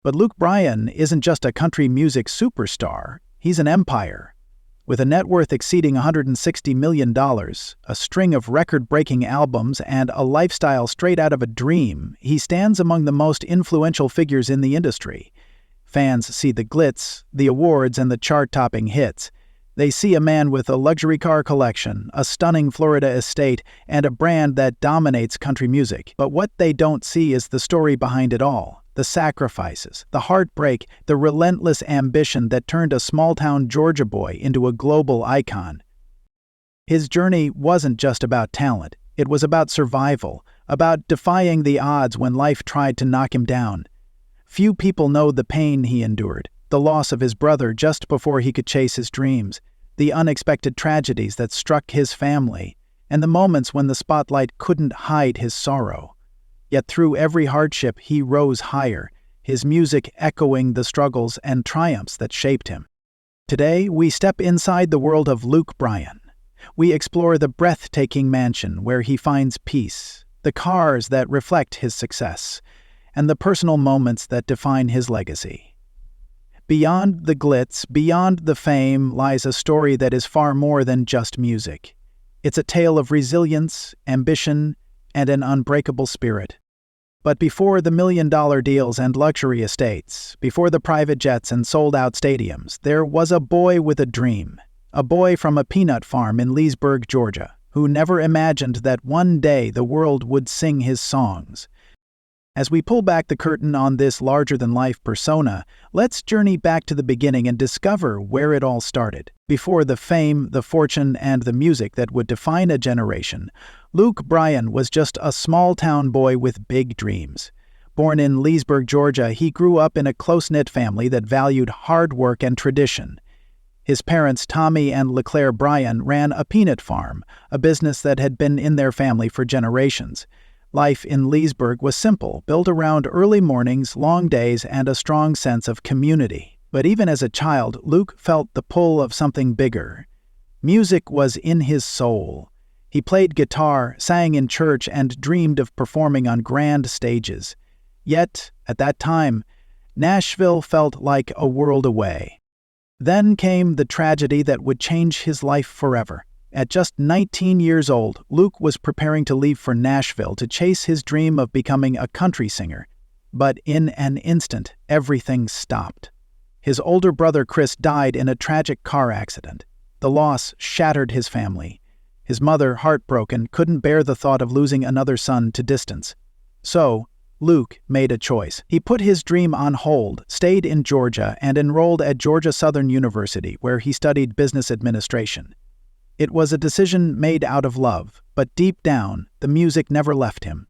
But Luke Bryan isn't just a country music superstar, he's an empire. With a net worth exceeding $160 million, a string of record-breaking albums, and a lifestyle straight out of a dream, he stands among the most influential figures in the industry. Fans see the glitz, the awards, and the chart-topping hits. They see a man with a luxury car collection, a stunning Florida estate, and a brand that dominates country music. But what they don't see is the story behind it all. The sacrifices, the heartbreak, the relentless ambition that turned a small-town Georgia boy into a global icon. His journey wasn't just about talent. It was about survival, about defying the odds when life tried to knock him down. Few people know the pain he endured, the loss of his brother just before he could chase his dreams, the unexpected tragedies that struck his family, and the moments when the spotlight couldn't hide his sorrow. Yet through every hardship, he rose higher, his music echoing the struggles and triumphs that shaped him. Today, we step inside the world of Luke Bryan. We explore the breathtaking mansion where he finds peace, the cars that reflect his success, and the personal moments that define his legacy. Beyond the glitz, beyond the fame, lies a story that is far more than just music. It's a tale of resilience, ambition, and an unbreakable spirit. But before the million-dollar deals and luxury estates, before the private jets and sold-out stadiums, there was a boy with a dream. A boy from a peanut farm in Leesburg, Georgia, who never imagined that one day the world would sing his songs. As we pull back the curtain on this larger-than-life persona, let's journey back to the beginning and discover where it all started. Before the fame, the fortune, and the music that would define a generation, Luke Bryan was just a small-town boy with big dreams. Born in Leesburg, Georgia, he grew up in a close-knit family that valued hard work and tradition. His parents, Tommy and LeClaire Bryan, ran a peanut farm, a business that had been in their family for generations. Life in Leesburg was simple, built around early mornings, long days, and a strong sense of community. But even as a child, Luke felt the pull of something bigger. Music was in his soul. He played guitar, sang in church, and dreamed of performing on grand stages. Yet, at that time, Nashville felt like a world away. Then came the tragedy that would change his life forever. At just 19 years old, Luke was preparing to leave for Nashville to chase his dream of becoming a country singer. But in an instant, everything stopped. His older brother Chris died in a tragic car accident. The loss shattered his family. His mother, heartbroken, couldn't bear the thought of losing another son to distance. So, Luke made a choice. He put his dream on hold, stayed in Georgia, and enrolled at Georgia Southern University, where he studied business administration. It was a decision made out of love, but deep down, the music never left him.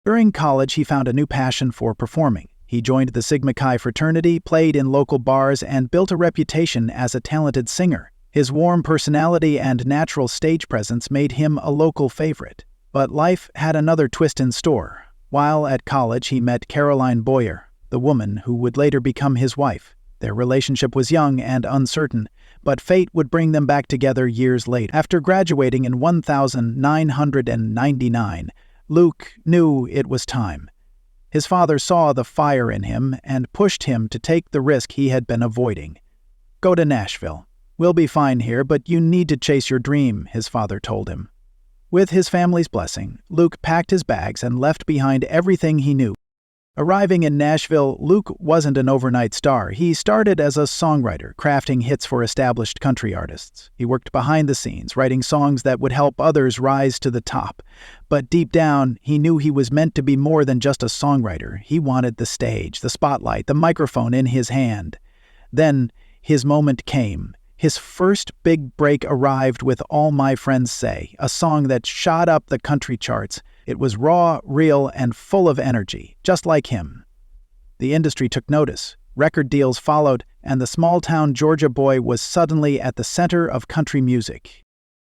During college, he found a new passion for performing. He joined the Sigma Chi fraternity, played in local bars, and built a reputation as a talented singer. His warm personality and natural stage presence made him a local favorite. But life had another twist in store. While at college, he met Caroline Boyer, the woman who would later become his wife. Their relationship was young and uncertain, but fate would bring them back together years later. After graduating in 1999, Luke knew it was time. His father saw the fire in him and pushed him to take the risk he had been avoiding. "Go to Nashville. We'll be fine here, but you need to chase your dream," his father told him. With his family's blessing, Luke packed his bags and left behind everything he knew. Arriving in Nashville, Luke wasn't an overnight star. He started as a songwriter, crafting hits for established country artists. He worked behind the scenes, writing songs that would help others rise to the top. But deep down, he knew he was meant to be more than just a songwriter. He wanted the stage, the spotlight, the microphone in his hand. Then, his moment came. His first big break arrived with All My Friends Say, a song that shot up the country charts. It was raw, real, and full of energy, just like him. The industry took notice, record deals followed, and the small-town Georgia boy was suddenly at the center of country music.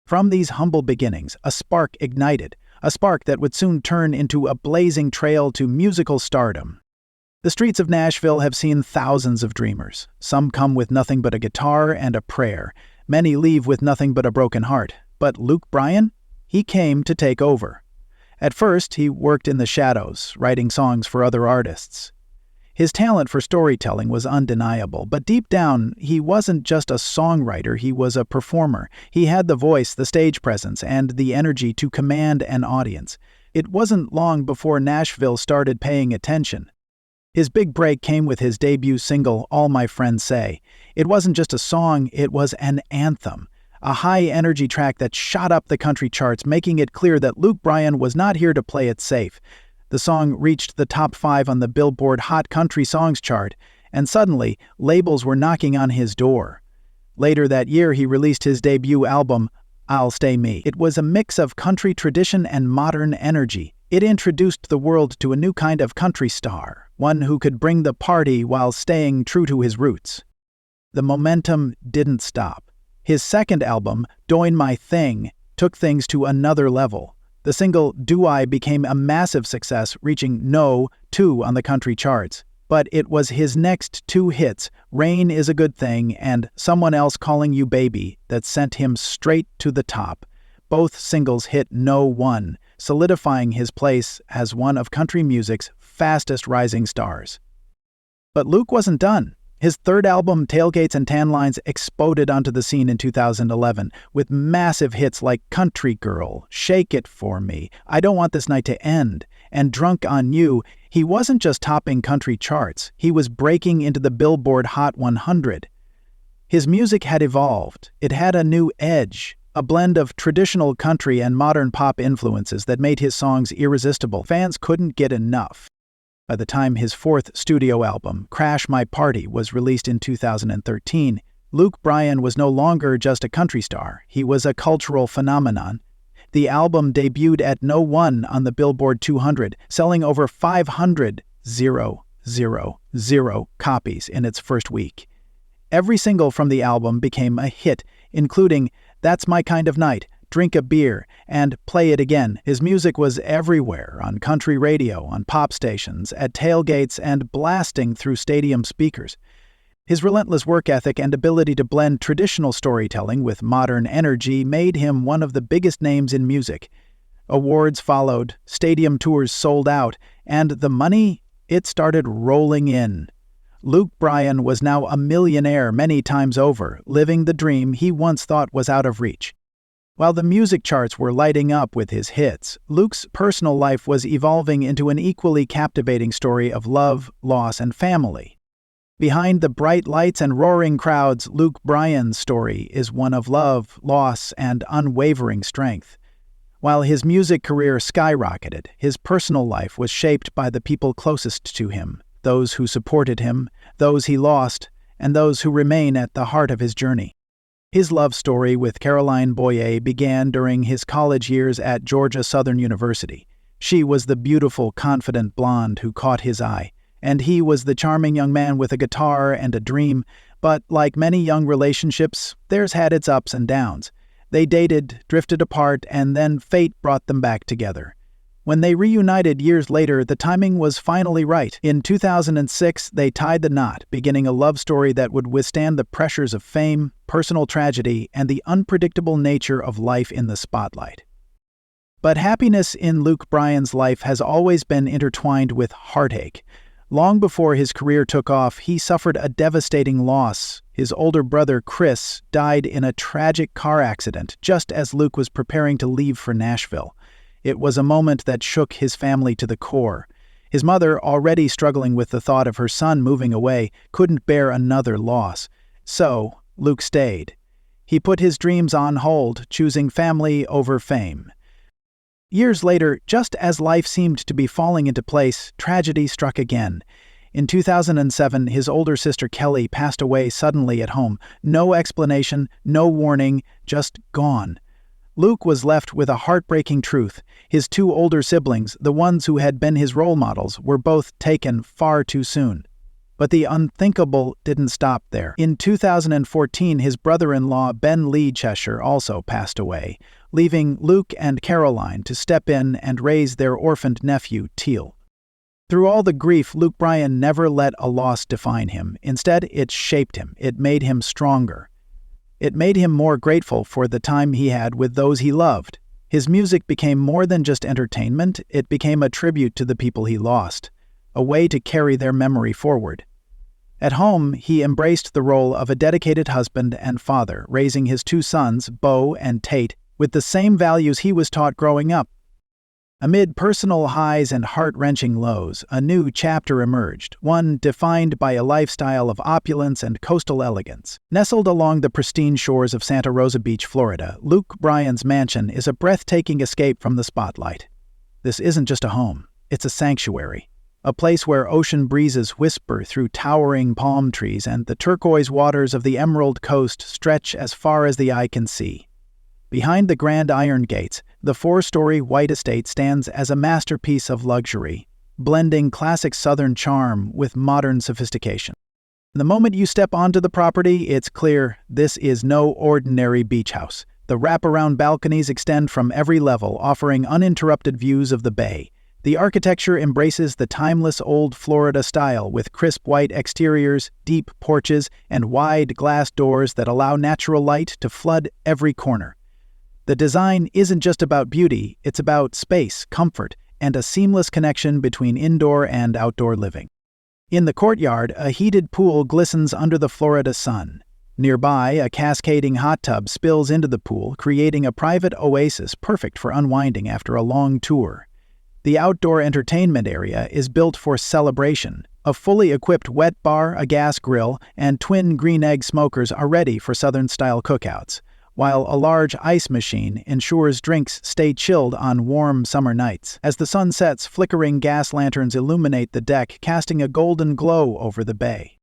From these humble beginnings, a spark ignited, a spark that would soon turn into a blazing trail to musical stardom. The streets of Nashville have seen thousands of dreamers. Some come with nothing but a guitar and a prayer. Many leave with nothing but a broken heart. But Luke Bryan? He came to take over. At first, he worked in the shadows, writing songs for other artists. His talent for storytelling was undeniable, but deep down, he wasn't just a songwriter, he was a performer. He had the voice, the stage presence, and the energy to command an audience. It wasn't long before Nashville started paying attention. His big break came with his debut single, All My Friends Say. It wasn't just a song, it was an anthem. A high-energy track that shot up the country charts, making it clear that Luke Bryan was not here to play it safe. The song reached the top 5 on the Billboard Hot Country Songs chart, and suddenly, labels were knocking on his door. Later that year, he released his debut album, I'll Stay Me. It was a mix of country tradition and modern energy. It introduced the world to a new kind of country star, one who could bring the party while staying true to his roots. The momentum didn't stop. His second album, Doin' My Thing, took things to another level. The single Do I became a massive success, reaching No. 2 on the country charts. But it was his next 2 hits, Rain is a Good Thing and Someone Else Calling You Baby, that sent him straight to the top. Both singles hit No. 1, solidifying his place as one of country music's fastest rising stars. But Luke wasn't done. His third album, Tailgates and Tan Lines, exploded onto the scene in 2011 with massive hits like Country Girl, Shake It For Me, I Don't Want This Night to End, and Drunk on You. He wasn't just topping country charts, he was breaking into the Billboard Hot 100. His music had evolved. It had a new edge, a blend of traditional country and modern pop influences that made his songs irresistible. Fans couldn't get enough. By the time his fourth studio album, Crash My Party, was released in 2013, Luke Bryan was no longer just a country star, he was a cultural phenomenon. The album debuted at No. 1 on the Billboard 200, selling over 500,000 copies in its first week. Every single from the album became a hit, including That's My Kind of Night, Drink a Beer, and Play It Again. His music was everywhere, on country radio, on pop stations, at tailgates, and blasting through stadium speakers. His relentless work ethic and ability to blend traditional storytelling with modern energy made him one of the biggest names in music. Awards followed, stadium tours sold out, and the money, it started rolling in. Luke Bryan was now a millionaire many times over, living the dream he once thought was out of reach. While the music charts were lighting up with his hits, Luke's personal life was evolving into an equally captivating story of love, loss, and family. Behind the bright lights and roaring crowds, Luke Bryan's story is one of love, loss, and unwavering strength. While his music career skyrocketed, his personal life was shaped by the people closest to him, those who supported him, those he lost, and those who remain at the heart of his journey. His love story with Caroline Boyer began during his college years at Georgia Southern University. She was the beautiful, confident blonde who caught his eye, and he was the charming young man with a guitar and a dream, but like many young relationships, theirs had its ups and downs. They dated, drifted apart, and then fate brought them back together. When they reunited years later, the timing was finally right. In 2006, they tied the knot, beginning a love story that would withstand the pressures of fame, personal tragedy, and the unpredictable nature of life in the spotlight. But happiness in Luke Bryan's life has always been intertwined with heartache. Long before his career took off, he suffered a devastating loss. His older brother, Chris, died in a tragic car accident just as Luke was preparing to leave for Nashville. It was a moment that shook his family to the core. His mother, already struggling with the thought of her son moving away, couldn't bear another loss. So, Luke stayed. He put his dreams on hold, choosing family over fame. Years later, just as life seemed to be falling into place, tragedy struck again. In 2007, his older sister Kelly passed away suddenly at home. No explanation, no warning, just gone. Luke was left with a heartbreaking truth. His 2 older siblings, the ones who had been his role models, were both taken far too soon. But the unthinkable didn't stop there. In 2014, his brother-in-law Ben Lee Cheshire also passed away, leaving Luke and Caroline to step in and raise their orphaned nephew, Teal. Through all the grief, Luke Bryan never let a loss define him. Instead, it shaped him. It made him stronger. It made him more grateful for the time he had with those he loved. His music became more than just entertainment, it became a tribute to the people he lost. a way to carry their memory forward. At home, he embraced the role of a dedicated husband and father, raising his two sons, Beau and Tate, with the same values he was taught growing up. Amid personal highs and heart-wrenching lows, a new chapter emerged, one defined by a lifestyle of opulence and coastal elegance. Nestled along the pristine shores of Santa Rosa Beach, Florida, Luke Bryan's mansion is a breathtaking escape from the spotlight. This isn't just a home, it's a sanctuary. A place where ocean breezes whisper through towering palm trees and the turquoise waters of the Emerald Coast stretch as far as the eye can see. Behind the grand iron gates, the four-story white estate stands as a masterpiece of luxury, blending classic Southern charm with modern sophistication. The moment you step onto the property, it's clear this is no ordinary beach house. The wraparound balconies extend from every level, offering uninterrupted views of the bay. The architecture embraces the timeless old Florida style with crisp white exteriors, deep porches, and wide glass doors that allow natural light to flood every corner. The design isn't just about beauty, it's about space, comfort, and a seamless connection between indoor and outdoor living. In the courtyard, a heated pool glistens under the Florida sun. Nearby, a cascading hot tub spills into the pool, creating a private oasis perfect for unwinding after a long tour. The outdoor entertainment area is built for celebration. A fully equipped wet bar, a gas grill, and twin green egg smokers are ready for Southern-style cookouts, while a large ice machine ensures drinks stay chilled on warm summer nights. As the sun sets, flickering gas lanterns illuminate the deck, casting a golden glow over the bay.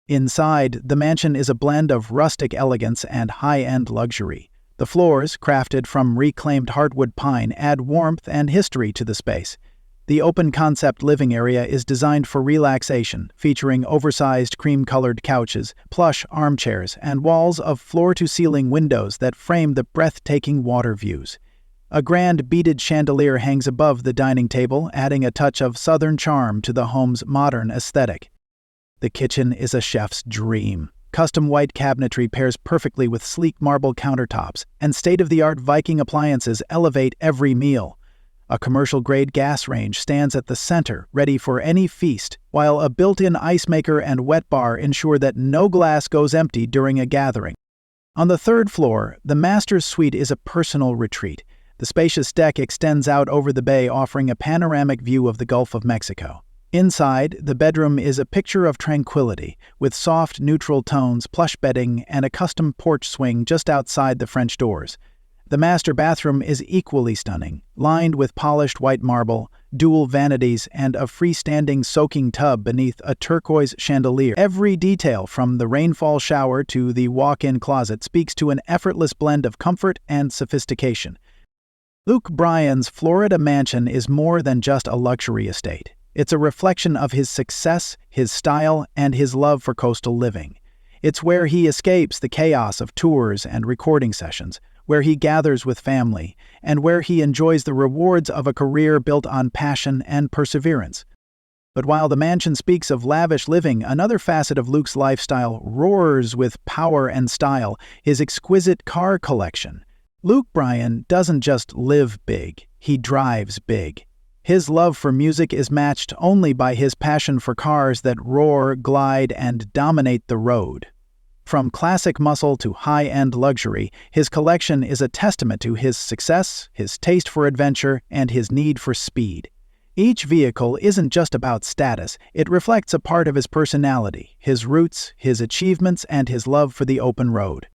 Inside, the mansion is a blend of rustic elegance and high-end luxury. The floors, crafted from reclaimed hardwood pine, add warmth and history to the space. The open-concept living area is designed for relaxation, featuring oversized cream-colored couches, plush armchairs, and walls of floor-to-ceiling windows that frame the breathtaking water views. A grand beaded chandelier hangs above the dining table, adding a touch of Southern charm to the home's modern aesthetic. The kitchen is a chef's dream. Custom white cabinetry pairs perfectly with sleek marble countertops, and state-of-the-art Viking appliances elevate every meal. A commercial-grade gas range stands at the center, ready for any feast, while a built-in ice maker and wet bar ensure that no glass goes empty during a gathering. On the third floor, the master's suite is a personal retreat. The spacious deck extends out over the bay, offering a panoramic view of the Gulf of Mexico. Inside, the bedroom is a picture of tranquility, with soft, neutral tones, plush bedding, and a custom porch swing just outside the French doors. The master bathroom is equally stunning, lined with polished white marble, dual vanities, and a freestanding soaking tub beneath a turquoise chandelier. Every detail, from the rainfall shower to the walk-in closet, speaks to an effortless blend of comfort and sophistication. Luke Bryan's Florida mansion is more than just a luxury estate. It's a reflection of his success, his style, and his love for coastal living. It's where he escapes the chaos of tours and recording sessions, where he gathers with family, and where he enjoys the rewards of a career built on passion and perseverance. But while the mansion speaks of lavish living, another facet of Luke's lifestyle roars with power and style: his exquisite car collection. Luke Bryan doesn't just live big, he drives big. His love for music is matched only by his passion for cars that roar, glide, and dominate the road. From classic muscle to high-end luxury, his collection is a testament to his success, his taste for adventure, and his need for speed. Each vehicle isn't just about status, it reflects a part of his personality, his roots, his achievements, and his love for the open road.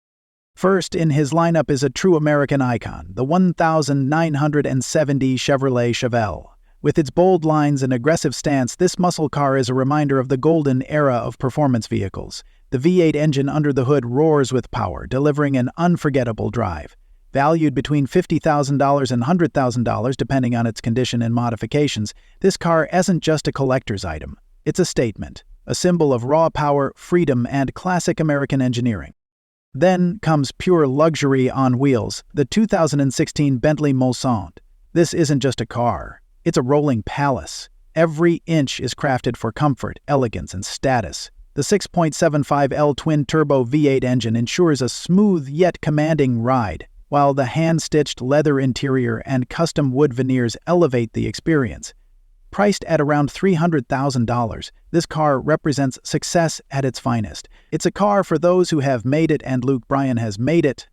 First in his lineup is a true American icon, the 1970 Chevrolet Chevelle. With its bold lines and aggressive stance, this muscle car is a reminder of the golden era of performance vehicles. The V8 engine under the hood roars with power, delivering an unforgettable drive. Valued between $50,000 and $100,000 depending on its condition and modifications, this car isn't just a collector's item. It's a statement, a symbol of raw power, freedom, and classic American engineering. Then comes pure luxury on wheels, the 2016 Bentley Mulsanne. This isn't just a car, it's a rolling palace. Every inch is crafted for comfort, elegance, and status. The 6.75L twin-turbo V8 engine ensures a smooth yet commanding ride, while the hand-stitched leather interior and custom wood veneers elevate the experience. Priced at around $300,000, this car represents success at its finest. It's a car for those who have made it, and Luke Bryan has made it.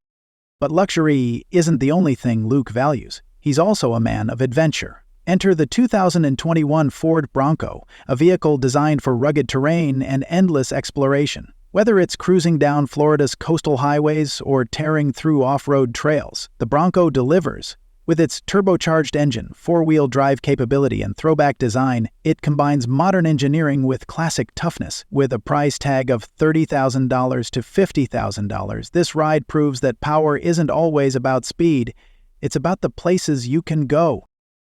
But luxury isn't the only thing Luke values. He's also a man of adventure. Enter the 2021 Ford Bronco, a vehicle designed for rugged terrain and endless exploration. Whether it's cruising down Florida's coastal highways or tearing through off-road trails, the Bronco delivers. With its turbocharged engine, four-wheel drive capability, and throwback design, it combines modern engineering with classic toughness. With a price tag of $30,000 to $50,000, this ride proves that power isn't always about speed. It's about the places you can go.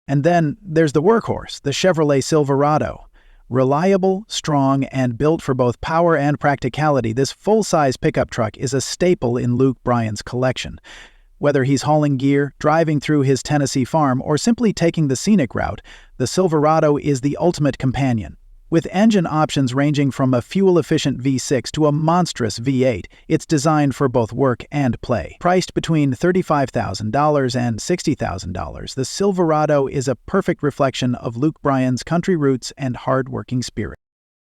And then there's the workhorse, the Chevrolet Silverado. Reliable, strong, and built for both power and practicality, this full-size pickup truck is a staple in Luke Bryan's collection. Whether he's hauling gear, driving through his Tennessee farm, or simply taking the scenic route, the Silverado is the ultimate companion. With engine options ranging from a fuel-efficient V6 to a monstrous V8, it's designed for both work and play. Priced between $35,000 and $60,000, the Silverado is a perfect reflection of Luke Bryan's country roots and hard-working spirit.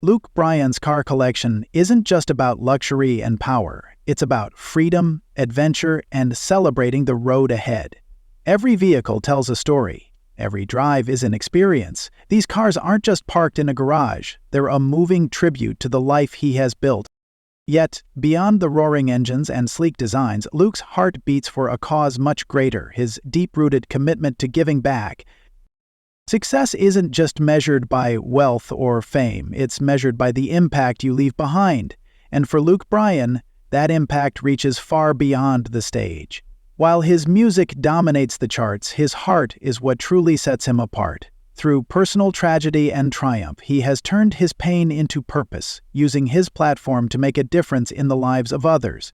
Luke Bryan's car collection isn't just about luxury and power. It's about freedom, adventure, and celebrating the road ahead. Every vehicle tells a story. Every drive is an experience. These cars aren't just parked in a garage. They're a moving tribute to the life he has built. Yet, beyond the roaring engines and sleek designs, Luke's heart beats for a cause much greater, his deep-rooted commitment to giving back. Success isn't just measured by wealth or fame. It's measured by the impact you leave behind. And for Luke Bryan, that impact reaches far beyond the stage. While his music dominates the charts, his heart is what truly sets him apart. Through personal tragedy and triumph, he has turned his pain into purpose, using his platform to make a difference in the lives of others.